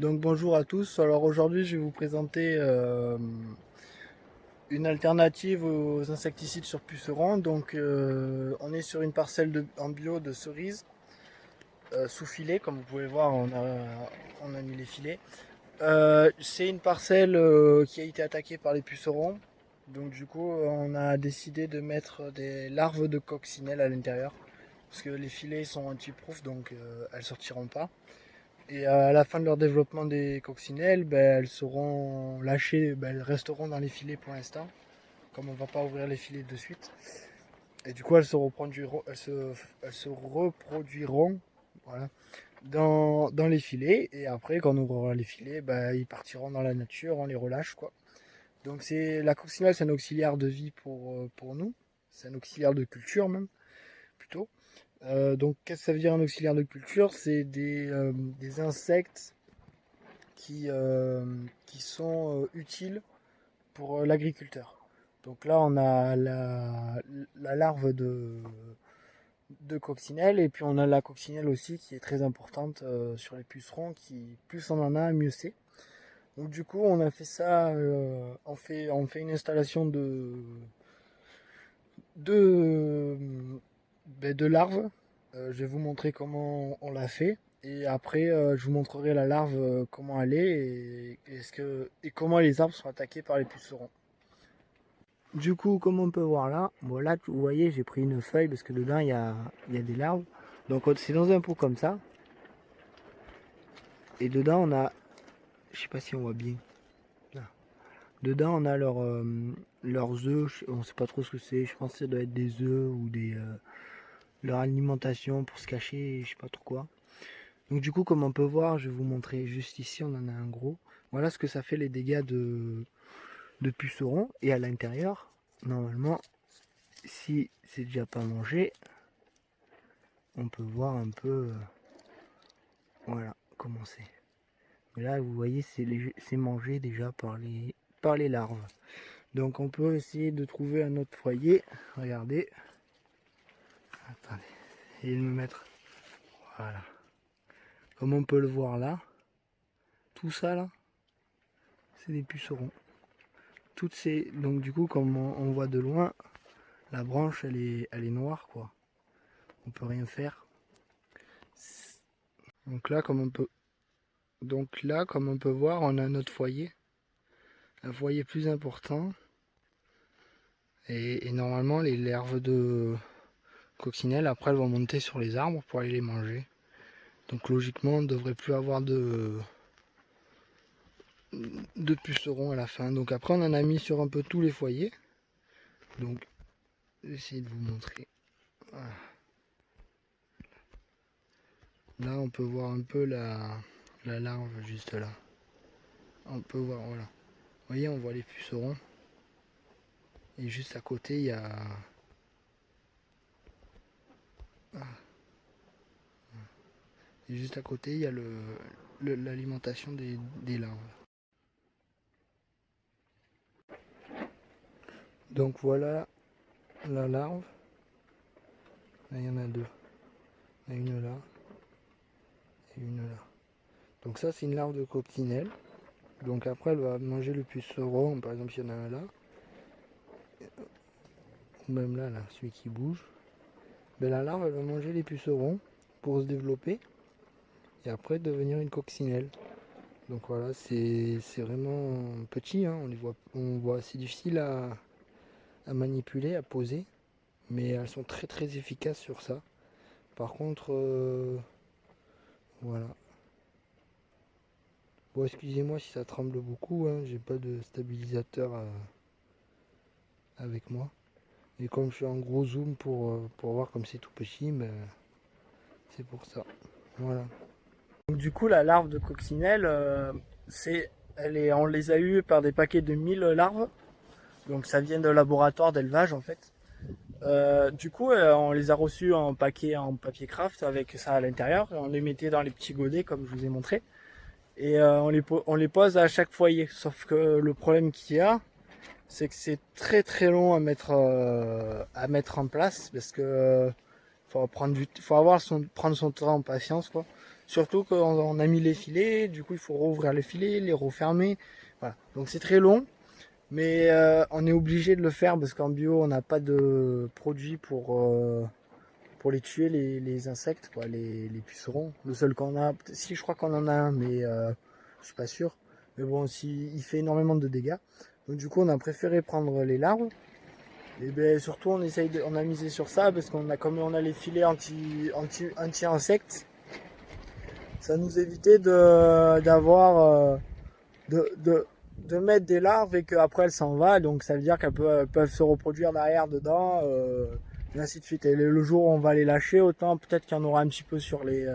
Donc bonjour à tous, alors aujourd'hui je vais vous présenter une alternative aux insecticides sur pucerons. Donc on est sur une parcelle en bio de cerises sous filet, comme vous pouvez voir on a mis les filets. C'est une parcelle qui a été attaquée par les pucerons. Donc du coup on a décidé de mettre des larves de coccinelle à l'intérieur. Parce que les filets sont anti-proof donc elles sortiront pas. Et à la fin de leur développement des coccinelles, ben, elles seront lâchées, ben, elles resteront dans les filets pour l'instant, comme on ne va pas ouvrir les filets de suite. Et du coup, elles se reproduiront voilà, dans les filets. Et après, quand on ouvrira les filets, ben, ils partiront dans la nature, on les relâche, quoi. Donc la coccinelle, c'est un auxiliaire de vie pour nous. C'est un auxiliaire de culture même, plutôt. Donc, qu'est-ce que ça veut dire un auxiliaire de culture? C'est des insectes qui sont utiles pour l'agriculteur. Donc là, on a la larve de coccinelle et puis on a la coccinelle aussi qui est très importante sur les pucerons. Plus on en a, mieux c'est. Donc du coup, on a fait ça, on fait une installation de, de larves. Je vais vous montrer comment on l'a fait. Et après, je vous montrerai la larve, comment elle est et comment les arbres sont attaqués par les pucerons. Du coup, comme on peut voir là, bon là, vous voyez, j'ai pris une feuille parce que dedans, il y a des larves. Donc, c'est dans un pot comme ça. Et dedans, on a, je sais pas si on voit bien. Là. Dedans, on a leurs œufs. On sait pas trop ce que c'est. Je pense que ça doit être des œufs ou leur alimentation pour se cacher, je sais pas trop quoi. Donc du coup, comme on peut voir, je vais vous montrer juste ici, on en a un gros. Voilà ce que ça fait les dégâts de pucerons. Et à l'intérieur, normalement, si c'est déjà pas mangé, on peut voir un peu, voilà, comment c'est. Mais là, vous voyez, c'est mangé déjà par les larves. Donc on peut essayer de trouver un autre foyer. Regardez. Attendez. Et me mettre. Voilà. Comme on peut le voir là, tout ça là, c'est des pucerons. Donc du coup, comme on voit de loin, la branche elle est noire quoi. On peut rien faire. Donc là, comme on peut voir, on a notre foyer, un foyer plus important. Et normalement, les larves de coccinelle, après, elles vont monter sur les arbres pour aller les manger. Donc logiquement, on ne devrait plus avoir de pucerons à la fin. Donc après, on en a mis sur un peu tous les foyers. Donc, j'essaie de vous montrer. Voilà. Là, on peut voir un peu la larve juste là. On peut voir, voilà. Vous voyez, on voit les pucerons. Et juste à côté, il y a... Et juste à côté, il y a l'alimentation des larves. Donc voilà la larve. Là, il y en a deux. Il y en a une là et une là. Donc ça, c'est une larve de coccinelle. Donc après, elle va manger le puceron. Par exemple, il y en a un là. Ou même là, celui qui bouge. Ben, la larve, elle va manger les pucerons pour se développer. Et après, devenir une coccinelle. Donc voilà, c'est vraiment petit. Hein. On voit c'est difficile à manipuler, à poser. Mais elles sont très très efficaces sur ça. Par contre, voilà. Bon, excusez-moi si ça tremble beaucoup, hein, j'ai pas de stabilisateur avec moi. Et comme je suis en gros zoom pour voir comme c'est tout petit, mais c'est pour ça. Voilà. Donc, du coup, la larve de coccinelle, on les a eues par des paquets de 1000 larves. Donc ça vient de laboratoire d'élevage en fait. Du coup, on les a reçus en paquet en papier craft avec ça à l'intérieur. On les mettait dans les petits godets comme je vous ai montré. Et on les pose à chaque foyer. Sauf que le problème qu'il y a, c'est que c'est très très long à mettre en place parce que faut prendre son temps en patience quoi. Surtout qu'on a mis les filets, du coup il faut rouvrir les filets, les refermer. Voilà. Donc c'est très long, mais on est obligé de le faire parce qu'en bio on n'a pas de produit pour les tuer, les insectes, quoi, les pucerons. Le seul qu'on a, si je crois qu'on en a un, mais je suis pas sûr. Mais bon, si, il fait énormément de dégâts. Donc du coup on a préféré prendre les larves. Et ben surtout on a misé sur ça parce qu'on a comme on a les filets anti-insectes, ça nous évitait de mettre des larves et qu'après elles s'en va, donc ça veut dire peuvent se reproduire derrière dedans, et ainsi de suite. Et le jour où on va les lâcher, autant peut-être qu'il y en aura un petit peu sur les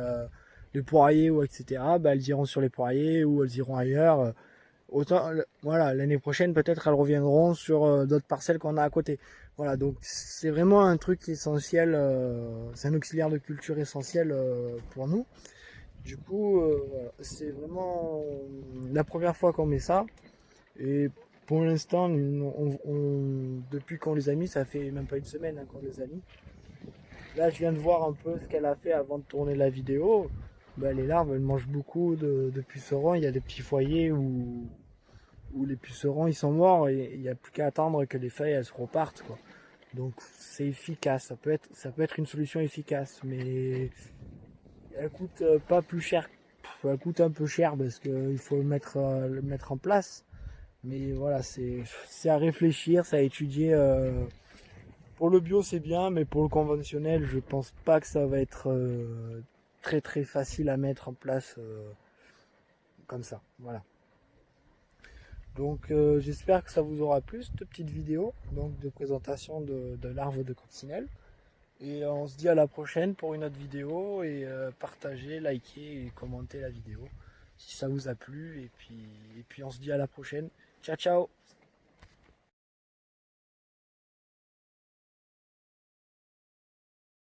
poiriers ou etc. Bah, elles iront sur les poiriers ou elles iront ailleurs. Autant, voilà, l'année prochaine, peut-être elles reviendront sur d'autres parcelles qu'on a à côté. Voilà, donc c'est vraiment un truc essentiel, c'est un auxiliaire de culture essentiel pour nous. Du coup, voilà, c'est vraiment la première fois qu'on met ça. Et pour l'instant, depuis qu'on les a mis, ça fait même pas une semaine qu'on les a mis. Là, je viens de voir un peu ce qu'elle a fait avant de tourner la vidéo. Ben, les larves, elles mangent beaucoup de pucerons. Il y a des petits foyers où les pucerons ils sont morts et il n'y a plus qu'à attendre que les feuilles elles se repartent, quoi. Donc c'est efficace, ça peut être une solution efficace, mais elle coûte pas plus cher. Elle coûte un peu cher parce qu'il faut le mettre en place. Mais voilà, c'est à réfléchir, c'est à étudier. Pour le bio, c'est bien, mais pour le conventionnel, je pense pas que ça va être très très facile à mettre en place comme ça. Voilà. Donc j'espère que ça vous aura plu cette petite vidéo donc de présentation de larves de coccinelle. Et on se dit à la prochaine pour une autre vidéo et partagez, likez et commentez la vidéo si ça vous a plu et puis on se dit à la prochaine. Ciao ciao.